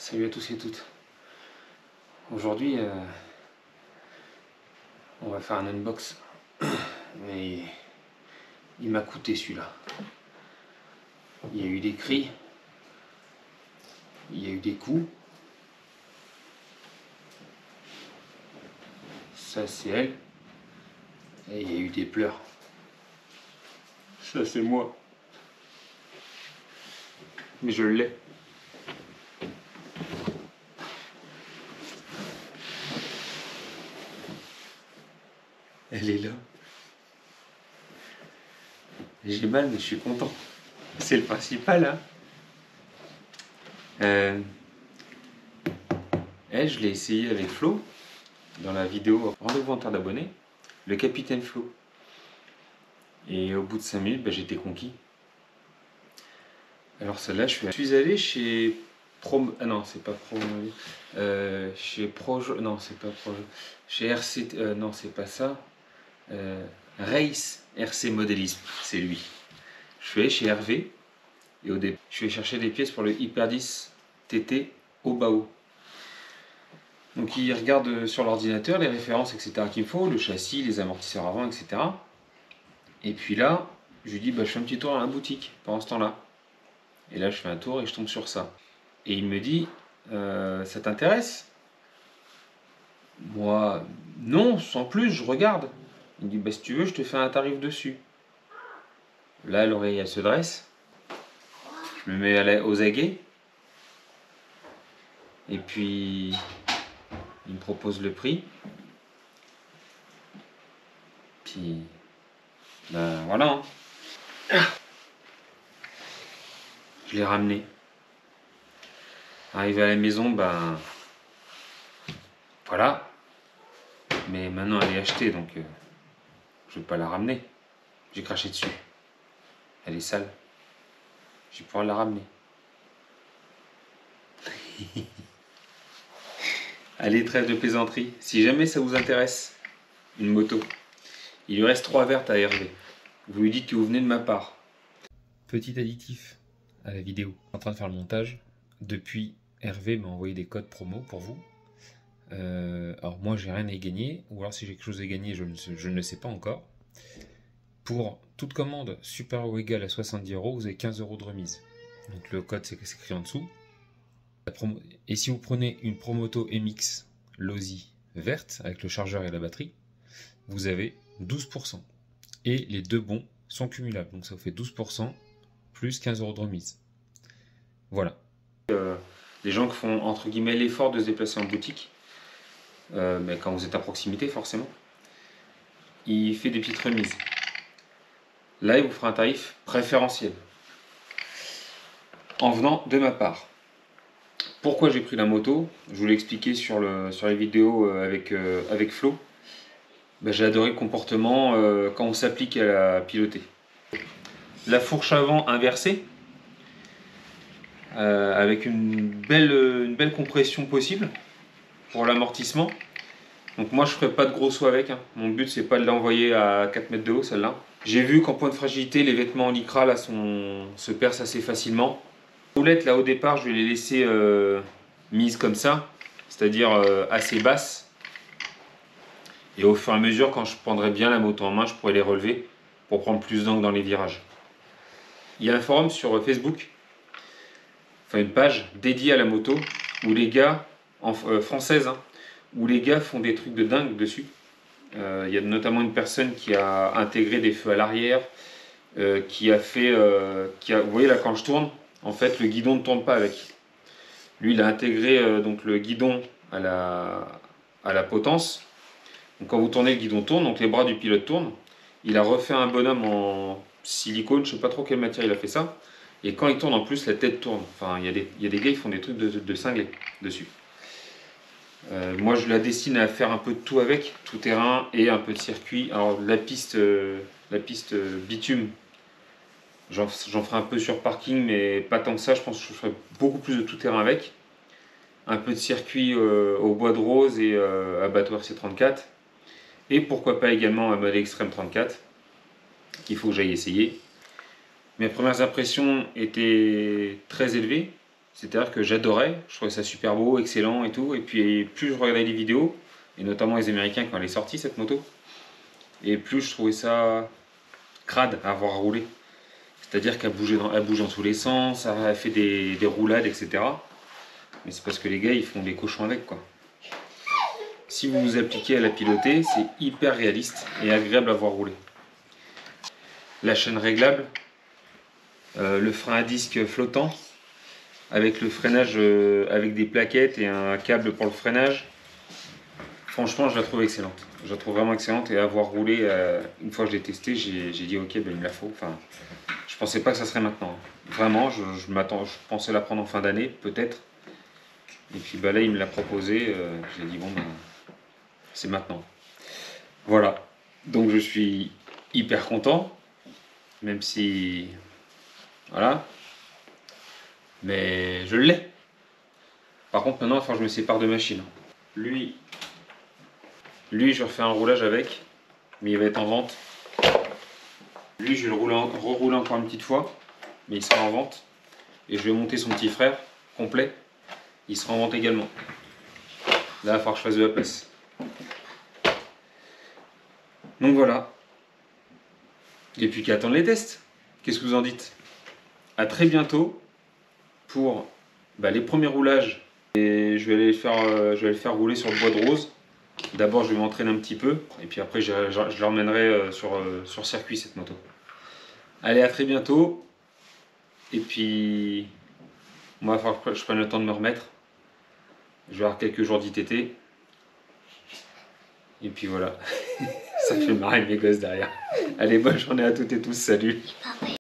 Salut à tous et toutes. Aujourd'hui, on va faire un unbox. Mais il m'a coûté celui-là. Il y a eu des cris, il y a eu des coups. Ça c'est elle. Et il y a eu des pleurs. Ça c'est moi. Mais je l'ai. Elle est là. J'ai mal mais je suis content. C'est le principal hein. Elle, je l'ai essayé avec Flo dans la vidéo Rendez-vous en terre d'abonnés, le capitaine Flo. Et au bout de 5 minutes, j'étais conquis. Alors celle-là, je suis allé chez ah non, c'est pas Pro. Chez Projo. Non, c'est pas Projo. Chez RC. Non, c'est pas ça. Race RC Modélisme, c'est lui. Je suis allé chez Hervé. Et au début, je suis allé chercher des pièces pour le Hyper 10 TT au Bao. Donc il regarde sur l'ordinateur les références, etc. qu'il me faut, le châssis, les amortisseurs avant, etc. Et puis là, je lui dis, je fais un petit tour dans la boutique pendant ce temps-là. Et là, je fais un tour et je tombe sur ça. Et il me dit, ça t'intéresse? Moi, non, sans plus, je regarde. Il me dit, si tu veux, je te fais un tarif dessus. Là, l'oreille, elle se dresse. Je me mets aux aguets. Et puis, il me propose le prix. Puis, voilà. Hein. Je l'ai ramené. Arrivé à la maison, voilà. Mais maintenant elle est achetée, donc je vais pas la ramener. J'ai craché dessus. Elle est sale. Je vais pouvoir la ramener. Allez, trêve de plaisanterie. Si jamais ça vous intéresse, une moto, il lui reste 3 vertes à Hervé. Vous lui dites que vous venez de ma part. Petit additif à la vidéo. En train de faire le montage. Depuis, Hervé m'a envoyé des codes promo pour vous. Alors moi j'ai rien à y gagner, ou alors si j'ai quelque chose à gagner je ne le sais pas encore. Pour toute commande supérieure ou égale à 70 €, vous avez 15 € de remise. Donc le code c'est écrit en dessous. Et si vous prenez une Promoto MX Losi verte avec le chargeur et la batterie, vous avez 12%. Et les deux bons sont cumulables, donc ça vous fait 12% plus 15 € de remise. Voilà. Les gens qui font entre guillemets l'effort de se déplacer en boutique, mais quand vous êtes à proximité forcément, il fait des petites remises. Là, il vous fera un tarif préférentiel en venant de ma part. Pourquoi j'ai pris la moto? Je vous l'ai expliqué sur les vidéos avec Flo. J'ai adoré le comportement quand on s'applique à la piloter. La fourche avant inversée, avec une belle compression possible pour l'amortissement. Donc moi je ferai pas de gros saut avec, hein. Mon but c'est pas de l'envoyer à 4 mètres de haut celle-là. J'ai vu qu'en point de fragilité les vêtements en lycra là se percent assez facilement. Les roulettes là au départ je vais les laisser mises comme ça, c'est-à-dire assez basses. Et au fur et à mesure quand je prendrai bien la moto en main je pourrai les relever pour prendre plus d'angle dans les virages. Il y a un forum sur Facebook, enfin une page dédiée à la moto où les gars, française, hein, où les gars font des trucs de dingue dessus. Il y a notamment une personne qui a intégré des feux à l'arrière, qui a fait, vous voyez là quand je tourne, en fait le guidon ne tourne pas avec. Lui il a intégré donc le guidon à la potence. Donc quand vous tournez le guidon tourne, donc les bras du pilote tournent. Il a refait un bonhomme en silicone, je sais pas trop quelle matière il a fait ça. Et quand il tourne en plus la tête tourne. Enfin il y a des gars qui font des trucs de cinglés dessus. Moi je la destine à faire un peu de tout avec, tout terrain et un peu de circuit. Alors la piste bitume, j'en ferai un peu sur parking mais pas tant que ça, je pense que je ferai beaucoup plus de tout terrain avec. Un peu de circuit au bois de rose et à bateau RC34. Et pourquoi pas également un mode extrême 34 qu'il faut que j'aille essayer. Mes premières impressions étaient très élevées, C'est-à-dire que j'adorais, je trouvais ça super beau, excellent et tout. Et puis plus je regardais les vidéos, et notamment les Américains quand elle est sortie cette moto, et plus je trouvais ça crade à avoir roulé. C'est-à-dire qu'elle elle bouge dans tous les sens, elle fait des roulades, etc. Mais c'est parce que les gars ils font des cochons avec quoi. Si vous vous appliquez à la piloter, c'est hyper réaliste et agréable à voir rouler. La chaîne réglable, le frein à disque flottant, avec le freinage avec des plaquettes et un câble pour le freinage. Franchement, je la trouve excellente. Je la trouve vraiment excellente et à avoir roulé, une fois que je l'ai testé, j'ai dit ok, ben, il me la faut. Enfin, je pensais pas que ça serait maintenant. Vraiment, je pensais la prendre en fin d'année, peut-être. Et puis bah, là, il me l'a proposé. J'ai dit bon, ben, c'est maintenant. Voilà. Donc je suis hyper content, même si voilà. Mais je l'ai. Par contre, maintenant, il faut que je me sépare de machine. Lui, je refais un roulage avec, mais il va être en vente. Lui, je vais le rerouler encore une petite fois, mais il sera en vente. Et je vais monter son petit frère complet. Il sera en vente également. Là, il va falloir que je fasse de la place. Donc voilà. Et puis qu'à attendre les tests. Qu'est-ce que vous en dites? À très bientôt pour les premiers roulages. Et je vais aller le faire rouler sur le bois de rose. D'abord, je vais m'entraîner un petit peu. Et puis après, je l'emmènerai sur circuit, cette moto. Allez, à très bientôt. Et puis, moi, il va falloir que je prenne le temps de me remettre. Je vais avoir quelques jours d'ITT. Et puis voilà. Ça fait marrer mes gosses derrière. Allez, bonne journée à toutes et tous. Salut.